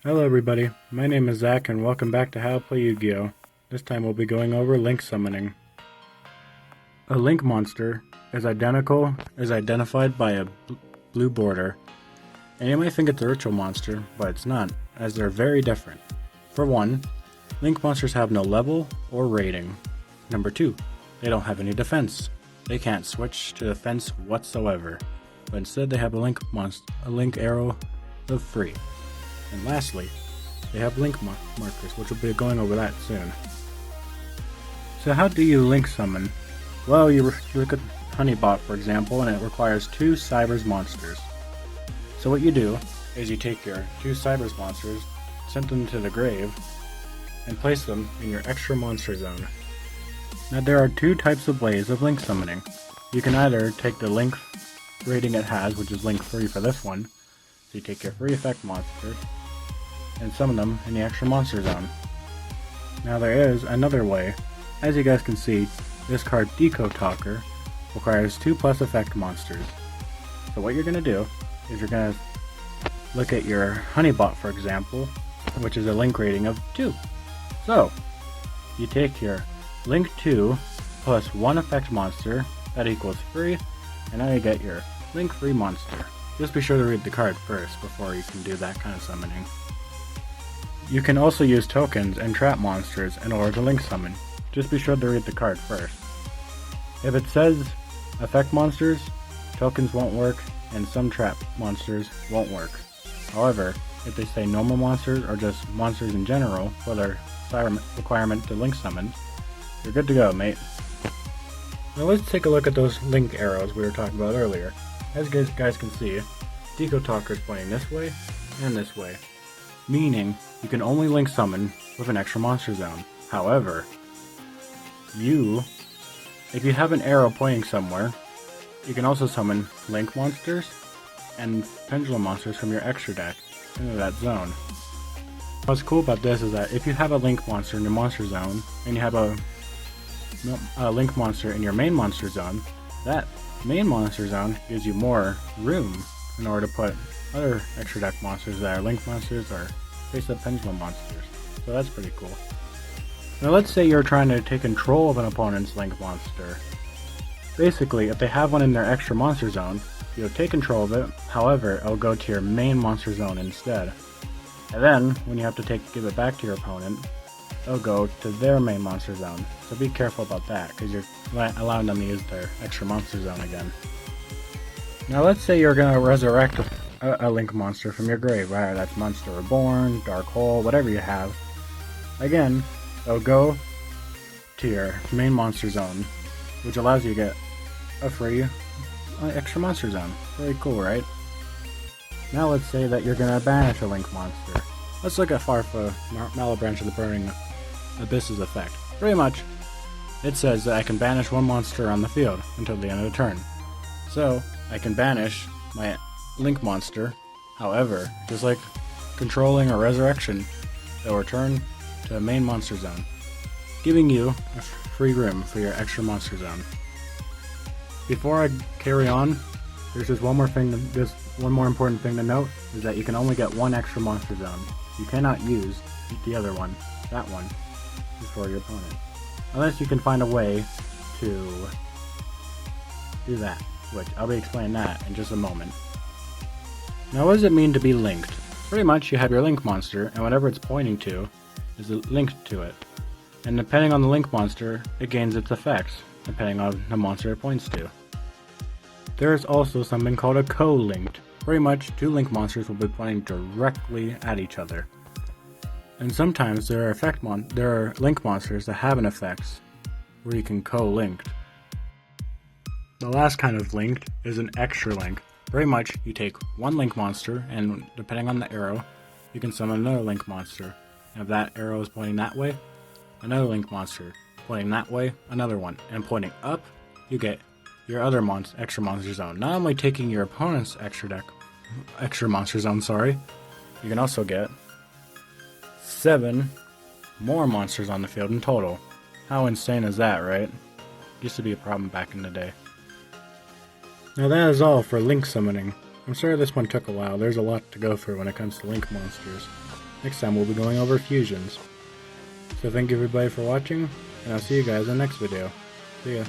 Hello everybody, my name is Zach and welcome back to How to Play Yu-Gi-Oh! This time we'll be going over link summoning. A link monster is identified by a blue border, and you might think it's a ritual monster, but it's not, as they're very different. For one, link monsters have no level or rating. Number two, they don't have any defense. They can't switch to defense whatsoever, but instead they have a link arrow of free. And lastly, they have link markers, which we'll be going over that soon. So how do you link summon? Well, you look at Honeybot, for example, and it requires 2 Cybers monsters. So what you do is you take your 2 Cybers monsters, send them to the grave, and place them in your extra monster zone. Now there are 2 types of ways of link summoning. You can either take the link rating it has, which is link free for this one, so you take your free effect monsters, and summon them in the extra monster zone. Now there is another way. As you guys can see, this card Deco Talker requires 2+ effect monsters. So what you're going to do is you're going to look at your Honeybot, for example, which is a link rating of 2. So you take your link 2 plus 1 effect monster, that equals 3, and now you get your link 3 monster. Just be sure to read the card first before you can do that kind of summoning. You can also use tokens and trap monsters in order to link summon. Just be sure to read the card first. If it says effect monsters, tokens won't work, and some trap monsters won't work. However, if they say normal monsters or just monsters in general for their requirement to link summon, you're good to go, mate. Now let's take a look at those link arrows we were talking about earlier. As you guys can see, Deco Talker is pointing this way and this way, meaning you can only link summon with an extra monster zone. However, if you have an arrow pointing somewhere, you can also summon link monsters and pendulum monsters from your extra deck into that zone. What's cool about this is that if you have a link monster in your monster zone, and you have a link monster in your main monster zone, that main monster zone gives you more room in order to put other extra deck monsters that are link monsters or face-up pendulum monsters. So that's pretty cool. Now let's say you're trying to take control of an opponent's link monster. Basically, if they have one in their extra monster zone, you'll take control of it, however, it'll go to your main monster zone instead. And then, when you have to give it back to your opponent, it'll go to their main monster zone. So be careful about that, because you're allowing them to use their extra monster zone again. Now let's say you're going to resurrect a link monster from your grave, whether that's Monster Reborn, Dark Hole, whatever you have. Again, it'll go to your main monster zone, which allows you to get a free extra monster zone. Very cool, right? Now let's say that you're going to banish a link monster. Let's look at Farfa, Malabranch of the Burning Abyss's effect. Pretty much, it says that I can banish one monster on the field until the end of the turn. So, I can banish my link monster. However, just like controlling or resurrection, it'll return to the main monster zone, giving you a free room for your extra monster zone. Before I carry on, there's just one more important thing to note, is that you can only get one extra monster zone. You cannot use the other one. That one is for your opponent, unless you can find a way to do that, which I'll be explaining that in just a moment. Now what does it mean to be linked? Pretty much you have your link monster, and whatever it's pointing to is linked to it. And depending on the link monster, it gains its effects, depending on the monster it points to. There is also something called a co-linked. Pretty much 2 link monsters will be pointing directly at each other. And sometimes there are link monsters that have an effects where you can co-linked. The last kind of linked is an extra link. Very much, you take one link monster, and depending on the arrow, you can summon another link monster. And if that arrow is pointing that way, another link monster. Pointing that way, another one. And pointing up, you get your other extra monster zone. Not only taking your opponent's extra monster zone, you can also get 7 more monsters on the field in total. How insane is that, right? Used to be a problem back in the day. Now that is all for link summoning. I'm sorry this one took a while, there's a lot to go through when it comes to link monsters. Next time we'll be going over fusions. So thank you everybody for watching, and I'll see you guys in the next video. See ya.